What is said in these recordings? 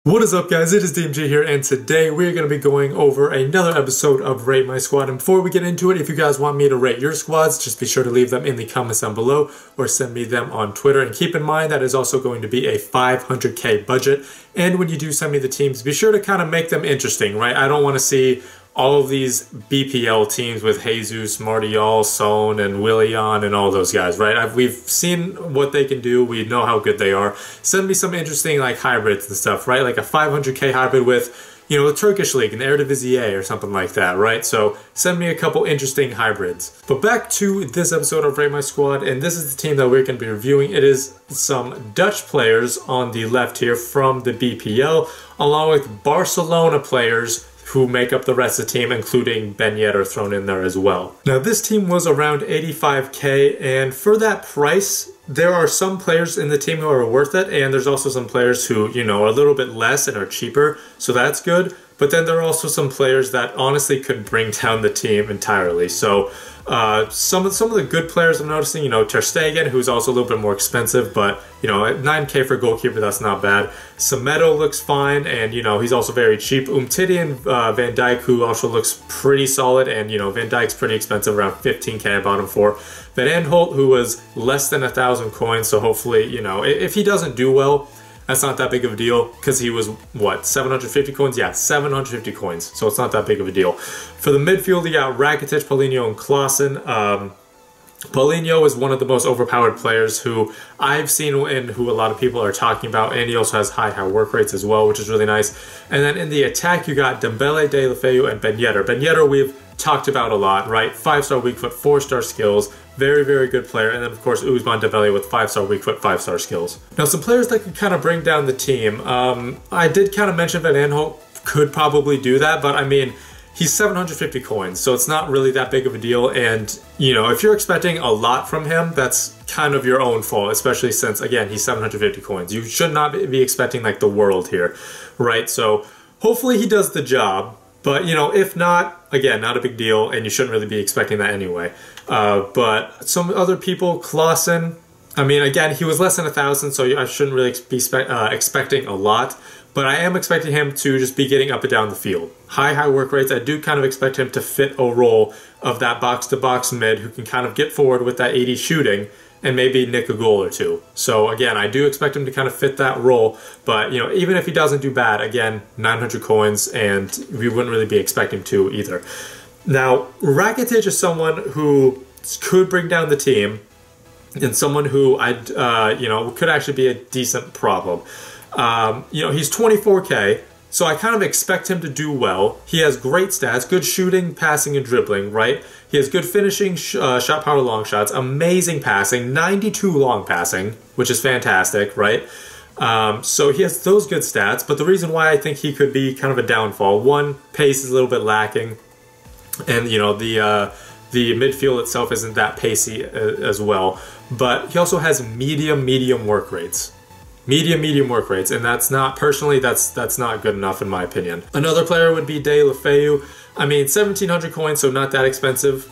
What is up, guys? It is DMG here, and today we're going to be going over another episode of Rate My Squad. And before we get into it, if you guys want me to rate your squads, just be sure to leave them in the comments down below or send me them on Twitter. And keep in mind that is also going to be a 500k budget. And when you do send me the teams, be sure to kind of make them interesting, right? I don't want to see all of these BPL teams with Jesus, Martial, Son, and Willian, and all those guys, right? We've seen what they can do. We know how good they are. Send me some interesting like hybrids and stuff, right? Like a 500k hybrid with, you know, the Turkish League and the Eredivisie or something like that, right? So send me a couple interesting hybrids. But back to this episode of Rate My Squad, and this is the team that we're going to be reviewing. It is some Dutch players on the left here from the BPL, along with Barcelona players who make up the rest of the team, including Ben Yedder thrown in there as well. Now, this team was around 85k, and for that price, there are some players in the team who are worth it, and there's also some players who, you know, are a little bit less and are cheaper, so that's good. But then there are also some players that honestly could bring down the team entirely. So some of the good players I'm noticing, you know, Ter Stegen, who's also a little bit more expensive, but, you know, at 9k for goalkeeper, that's not bad. Semedo looks fine, and, you know, he's also very cheap. Umtiti and Van Dijk, who also looks pretty solid, and, you know, Van Dijk's pretty expensive, around 15k I bought him for. Van Aanholt, who was less than 1,000 coins, so hopefully, you know, if he doesn't do well, that's not that big of a deal, because he was, what, 750 coins? Yeah, 750 coins, so it's not that big of a deal. For the midfield, you got Rakitic, Paulinho, and Klaassen. Paulinho is one of the most overpowered players who I've seen and who a lot of people are talking about, and he also has high work rates as well, which is really nice. And then in the attack, you got Dembele, Deulofeu, and Ben Yedder. Ben Yedder we've talked about a lot, right? 5-star weak foot, 4-star skills. Very, very good player. And then, of course, Ousmane Dembele with 5-star weak foot, 5-star skills. Now, some players that can kind of bring down the team. I did kind of mention Van Aanholt could probably do that, but I mean, he's 750 coins, so it's not really that big of a deal. And, you know, if you're expecting a lot from him, that's kind of your own fault, especially since, again, he's 750 coins. You should not be expecting, like, the world here, right? So hopefully he does the job. But, you know, if not, again, not a big deal, and you shouldn't really be expecting that anyway. But some other people, Klaassen, I mean, again, he was less than 1,000, so I shouldn't really be expecting a lot. But I am expecting him to just be getting up and down the field. High work rates. I do kind of expect him to fit a role of that box-to-box mid who can kind of get forward with that 80 shooting and maybe nick a goal or two. So again, I do expect him to kind of fit that role, but, you know, even if he doesn't do bad, again, 900 coins, and we wouldn't really be expecting to either. Now, Rakitic is someone who could bring down the team, and someone who you know, could actually be a decent problem. You know, he's 24k, so I kind of expect him to do well. He has great stats, good shooting, passing, and dribbling, right? He has good finishing, shot power, long shots, amazing passing, 92 long passing, which is fantastic, right? So he has those good stats, but the reason why I think he could be kind of a downfall, one, pace is a little bit lacking, and, you know, the midfield itself isn't that pacey as well, but he also has medium work rates. Medium work rates, and that's not, personally, that's not good enough in my opinion. Another player would be Deulofeu. I mean, 1,700 coins, so not that expensive.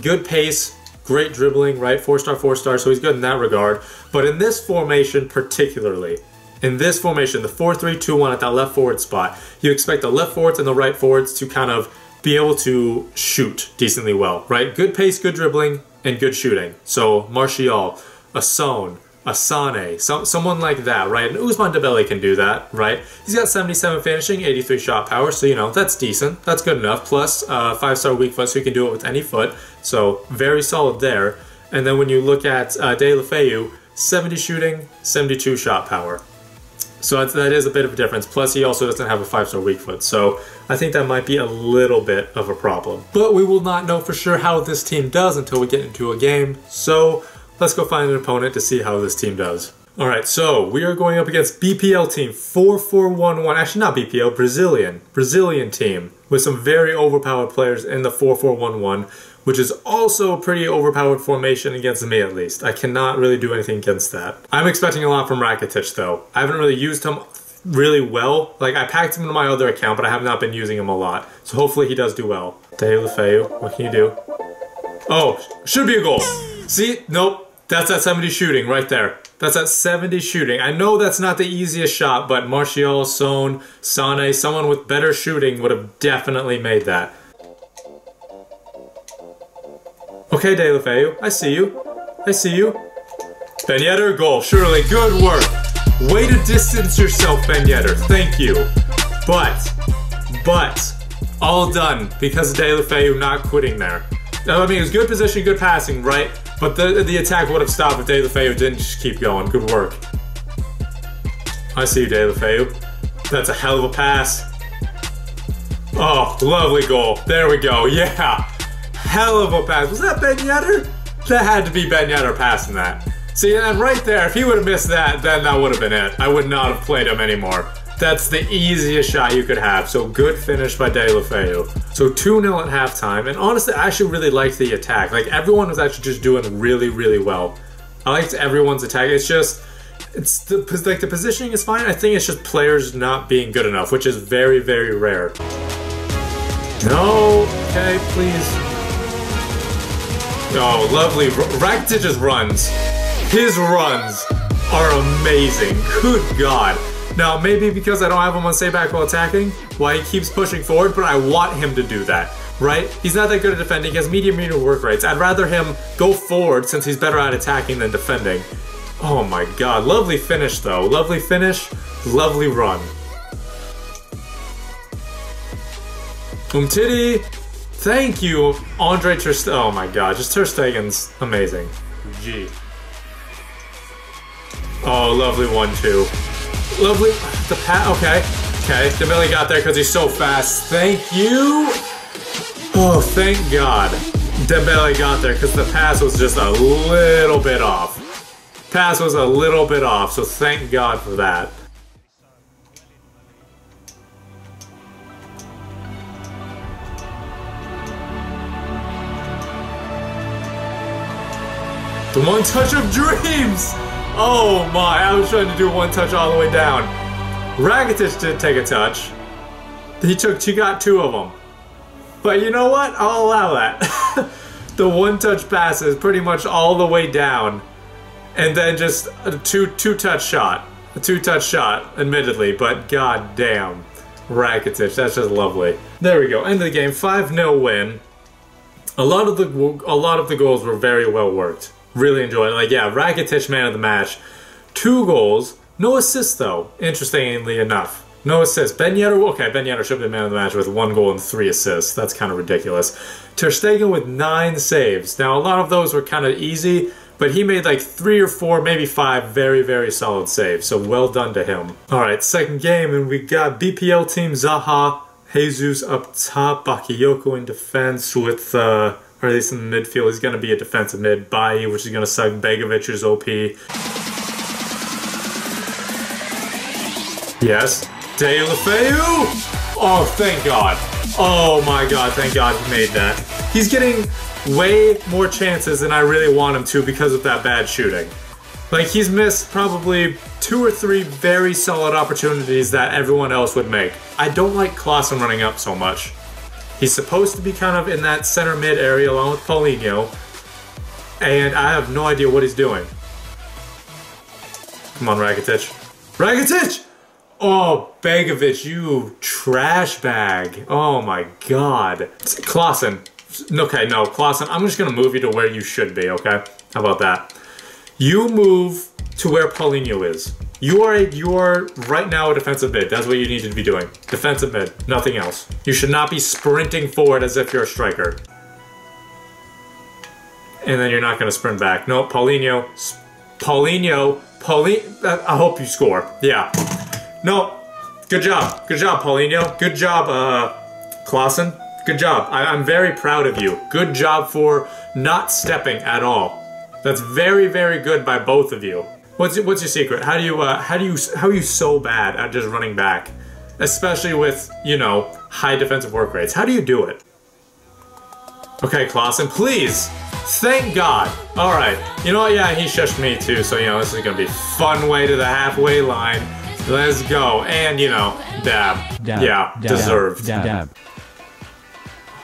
Good pace, great dribbling, right? 4-star, so he's good in that regard. But in this formation particularly, in this formation, the 4-3-2-1 at that left forward spot, you expect the left forwards and the right forwards to kind of be able to shoot decently well, right? Good pace, good dribbling, and good shooting. So Martial, a Son, a Sane, someone like that, right? And Ousmane Dembele can do that, right? He's got 77 finishing, 83 shot power, so, you know, that's decent. That's good enough. Plus, 5-star weak foot, so he can do it with any foot. So, very solid there. And then when you look at Deulofeu, 70 shooting, 72 shot power. So that is a bit of a difference. Plus, he also doesn't have a 5-star weak foot. So I think that might be a little bit of a problem. But we will not know for sure how this team does until we get into a game. So let's go find an opponent to see how this team does. All right, so we are going up against BPL team 4411. Actually, not BPL, Brazilian team with some very overpowered players in the 4411, which is also a pretty overpowered formation against me, at least. I cannot really do anything against that. I'm expecting a lot from Rakitic, though. I haven't really used him really well. Like, I packed him into my other account, but I have not been using him a lot. So hopefully he does do well. Deulofeu, what can you do? Oh, should be a goal. See? Nope. That's that 70 shooting right there. That's at 70 shooting. I know that's not the easiest shot, but Martial, Son, Sane, someone with better shooting would have definitely made that. Okay, Deulofeu, I see you. I see you. Ben Yedder, goal. Surely, good work. Way to distance yourself, Ben Yedder. Thank you. But, all done because of Deulofeu not quitting there. I mean, it was good position, good passing, right? But the attack would have stopped if Deulofeu didn't just keep going. Good work. I see you, Deulofeu. That's a hell of a pass. Oh, lovely goal. There we go. Yeah. Hell of a pass. Was that Ben Yedder? That had to be Ben Yedder passing that. See, and right there, if he would have missed that, then that would have been it. I would not have played him anymore. That's the easiest shot you could have. So good finish by Deulofeu. So 2-0 at halftime. And honestly, I actually really liked the attack. Like, everyone was actually just doing really, really well. I liked everyone's attack. It's just, the positioning is fine. I think it's just players not being good enough, which is very, very rare. No. Okay, please. Oh, lovely. Rakitich's runs. His runs are amazing. Good God. Now, maybe because I don't have him on stay back while attacking, why he keeps pushing forward, but I want him to do that, right? He's not that good at defending. He has medium work rates. I'd rather him go forward since he's better at attacking than defending. Oh my God. Lovely finish, though. Lovely finish. Lovely run. Umtiti. Thank you, Andre Ter Stegen. Oh my God. Just Ter Stegen's amazing. G. Oh, lovely 1-2. Lovely, the pass, okay. Okay, Dembele got there because he's so fast. Thank you. Oh, thank God. Dembele got there because the pass was just a little bit off. Pass was a little bit off, so thank God for that. The one touch of dreams! Oh my, I was trying to do one touch all the way down. Rakitic did take a touch. He got 2 of them. But you know what? I'll allow that. The one touch pass is pretty much all the way down. And then just a two touch shot. A 2-touch shot, admittedly, but god damn. Rakitic, that's just lovely. There we go, end of the game, 5-0 win. A lot of the goals were very well worked. Really enjoyed it. Like, yeah, Rakitic, man of the match. 2 goals. No assists, though, interestingly enough. No assists. Ben Yedder, okay, Ben Yedder should have been man of the match with 1 goal and 3 assists. That's kind of ridiculous. Ter Stegen with 9 saves. Now, a lot of those were kind of easy, but he made like 3 or 4, maybe 5 very, very solid saves. So well done to him. All right, second game, and we got BPL team Zaha, Jesus up top, Bakayoko in defense with... or at least in the midfield, he's going to be a defensive mid. Bailly, which is going to suck. Begovic's OP. Yes. Deulofeu! Oh, thank God. Oh my God, thank God he made that. He's getting way more chances than I really want him to because of that bad shooting. Like, he's missed probably 2 or 3 very solid opportunities that everyone else would make. I don't like Klaassen running up so much. He's supposed to be kind of in that center mid area along with Paulinho. And I have no idea what he's doing. Come on, Rakitic. Rakitic! Oh, Begovic, you trash bag. Oh my God. Klaassen. Okay, no, Klaassen, I'm just going to move you to where you should be, okay? How about that? You move to where Paulinho is. You are right now a defensive mid. That's what you need to be doing. Defensive mid, nothing else. You should not be sprinting forward as if you're a striker. And then you're not going to sprint back. No, Paulinho. I hope you score. Yeah. No. Good job. Good job, Paulinho. Good job, Klaassen. Good job. I'm very proud of you. Good job for not stepping at all. That's very, very good by both of you. What's your secret? How are you so bad at just running back? Especially with, you know, high defensive work rates. How do you do it? Okay, Klaassen, please. Thank God. All right. You know what? Yeah, he shushed me too. So, you know, this is going to be fun way to the halfway line. Let's go. And, you know, dab. Yeah, deserved. Dab.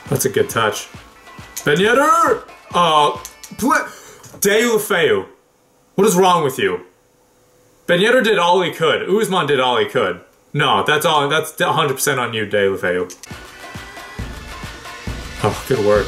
That's a good touch. Ben Yedder! Oh, Deulofeu. What is wrong with you? Ben Yedder did all he could. Usman did all he could. No, that's all. That's 100% on you, Deulofeu. Oh, good work.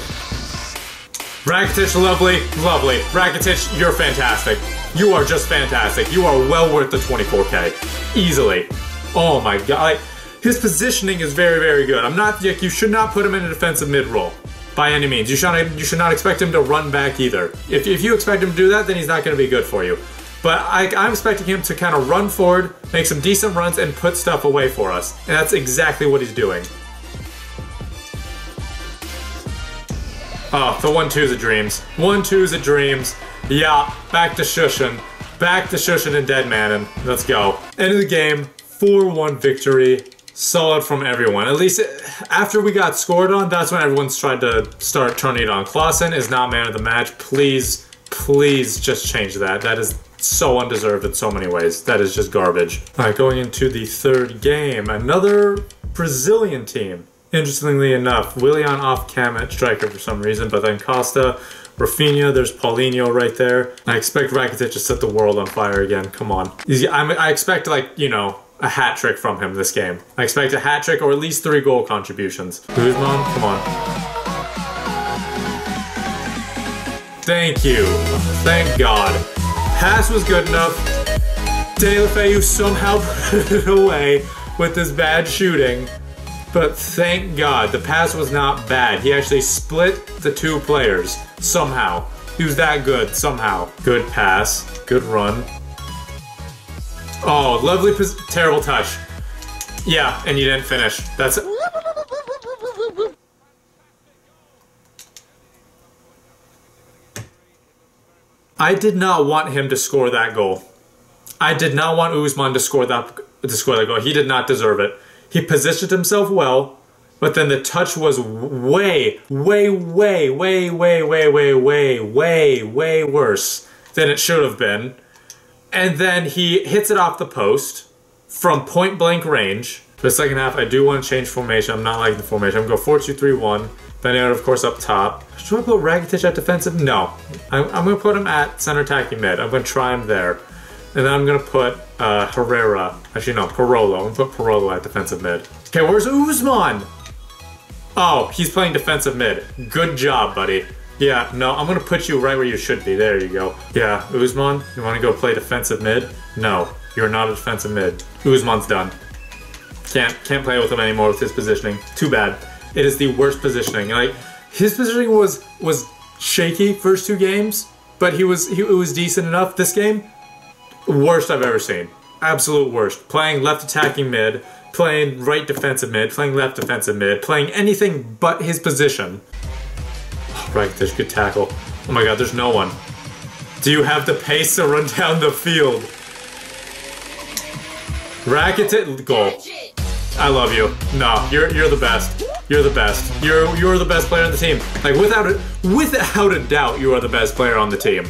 Rakitic, lovely, lovely. Rakitic, you're fantastic. You are just fantastic. You are well worth the 24K. Easily. Oh my god. Like, his positioning is very, very good. I'm not, you should not put him in a defensive mid role. By any means. You should not expect him to run back either. If you expect him to do that, then he's not going to be good for you. But I'm expecting him to kind of run forward, make some decent runs, and put stuff away for us. And that's exactly what he's doing. Oh, the 1-2's of dreams. 1-2's of dreams. Yeah, back to Shushin. Back to Shushin and Deadmanin. Let's go. End of the game, 4-1 victory. Solid from everyone. At least after we got scored on, that's when everyone's tried to start turning it on. Clausen is not man of the match. Please, please just change that. That is so undeserved in so many ways. That is just garbage. All right, going into the third game. Another Brazilian team. Interestingly enough, Willian off cam at striker for some reason, but then Costa, Rafinha, there's Paulinho right there. I expect Rakitic to set the world on fire again. Come on. I expect, like, you know, a hat trick from him this game. I expect a hat trick or at least 3 goal contributions. Guzman, come on. Thank you. Thank God. Pass was good enough. Deulofeu somehow put it away with this bad shooting. But thank God, the pass was not bad. He actually split the 2 players somehow. He was that good somehow. Good pass. Good run. Oh, lovely, terrible touch. Yeah, and you didn't finish. That's it. I did not want him to score that goal. I did not want Usman to score that goal. He did not deserve it. He positioned himself well, but then the touch was way worse than it should have been. And then he hits it off the post from point blank range. For the second half, I do want to change formation. I'm not liking the formation. I'm going to go 4-2-3-1. Ben Yedder, of course, up top. Should I put Rakitic at defensive? No. I'm going to put him at center attacking mid. I'm going to try him there. And then I'm going to put Herrera. Actually, no, Parolo. I'm going to put Parolo at defensive mid. Okay, where's Usman? Oh, he's playing defensive mid. Good job, buddy. Yeah, no, I'm going to put you right where you should be. There you go. Yeah, Usman, you want to go play defensive mid? No, you're not a defensive mid. Usman's done. Can't play with him anymore with his positioning. Too bad. It is the worst positioning. Like, his positioning was shaky first 2 games, but it was decent enough. This game, worst I've ever seen. Absolute worst. Playing left attacking mid, playing right defensive mid, playing left defensive mid, playing anything but his position. Right, there's good tackle. Oh my god, there's no one. Do you have the pace to run down the field? Rakitic, goal. I love you. No, you're the best. You're the best. You're the best player on the team. Like, without a doubt, you are the best player on the team.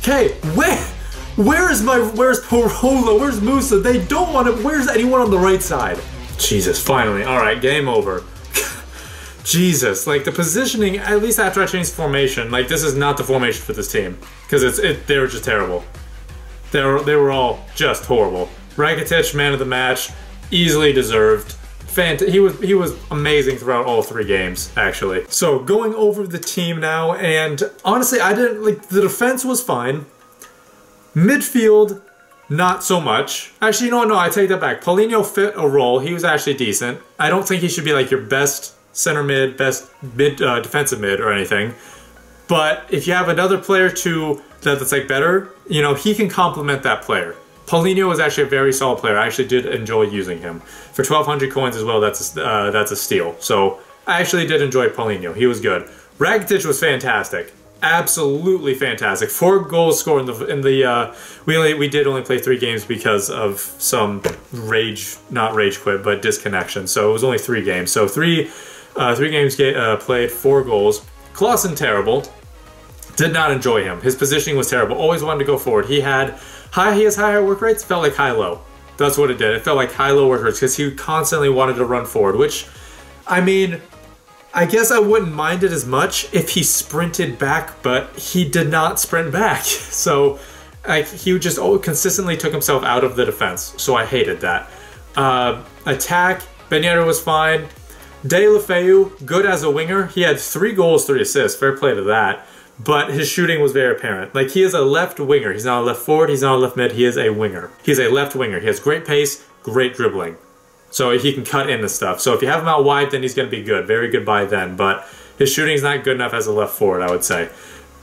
Okay, where's Parolo? Where's Musa? They don't want to. Where's anyone on the right side? Jesus, finally. All right, game over. Jesus, like the positioning, at least after I changed formation, like this is not the formation for this team. Because they were just terrible. They were all just horrible. Rakitic, man of the match, easily deserved. He was amazing throughout all 3 games, actually. So going over the team now, and honestly, I didn't like the defense was fine. Midfield, not so much. Actually, no, I take that back. Paulinho fit a role. He was actually decent. I don't think he should be like your best center mid, best defensive mid or anything. But if you have another player that's like better, you know, he can complement that player. Paulinho was actually a very solid player. I actually did enjoy using him. For 1,200 coins as well, that's a steal. So I actually did enjoy Paulinho. He was good. Rakitic was fantastic. Absolutely fantastic. 4 goals scored we did only play 3 games because of some not rage quit, but disconnection. So it was only 3 games. So 3 games played, 4 goals. Clausen, terrible. Did not enjoy him. His positioning was terrible. Always wanted to go forward. He has higher work rates. Felt like high-low. That's what it did. It felt like high-low work rates because he constantly wanted to run forward, which, I mean, I guess I wouldn't mind it as much if he sprinted back, but he did not sprint back. So like he just consistently took himself out of the defense, so I hated that. Attack, Ben Yedder was fine. Deulofeu, good as a winger. He had 3 goals, 3 assists. Fair play to that. But his shooting was very apparent. Like, he is a left winger. He's not a left forward. He's not a left mid. He is a winger. He's a left winger. He has great pace, great dribbling. So he can cut into stuff. So if you have him out wide, then he's going to be good. Very good by then. But his shooting's not good enough as a left forward, I would say.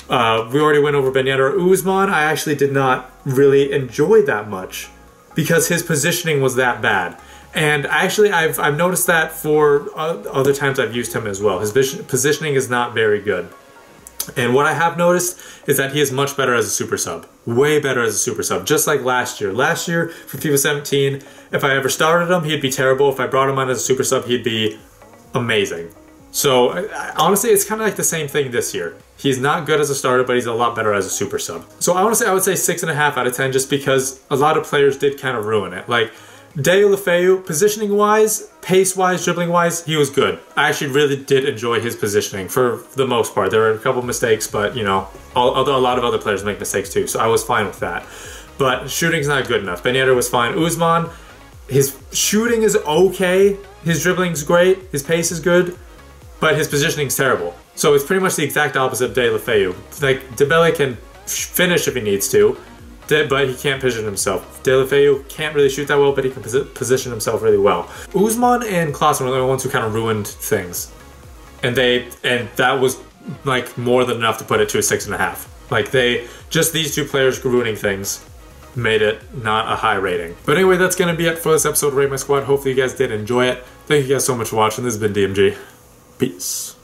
We already went over Ben Yedder. Usman, I actually did not really enjoy that much because his positioning was that bad. And actually, I've noticed that for other times I've used him as well. His positioning is not very good. And what I have noticed is that he is much better as a super sub. Way better as a super sub. Just like last year. Last year, for FIFA 17, if I ever started him, he'd be terrible. If I brought him on as a super sub, he'd be amazing. So, honestly, it's kind of like the same thing this year. He's not good as a starter, but he's a lot better as a super sub. So honestly, I would say 6.5 out of 10 just because a lot of players did kind of ruin it. Like, Deulofeu, positioning-wise, pace-wise, dribbling-wise, he was good. I actually really did enjoy his positioning for the most part. There were a couple mistakes, but, you know, a lot of other players make mistakes too, so I was fine with that. But shooting's not good enough. Ben Yedder was fine. Usman, his shooting is okay. His dribbling's great. His pace is good. But his positioning's terrible. So it's pretty much the exact opposite of Deulofeu. Like, Dembele can finish if he needs to, but he can't position himself. Deulofeu can't really shoot that well, but he can position himself really well. Usman and Klaassen were the ones who kind of ruined things. And that was like more than enough to put it to a 6.5. Like just these 2 players ruining things made it not a high rating. But anyway, that's going to be it for this episode of Rate My Squad. Hopefully you guys did enjoy it. Thank you guys so much for watching. This has been DMG. Peace.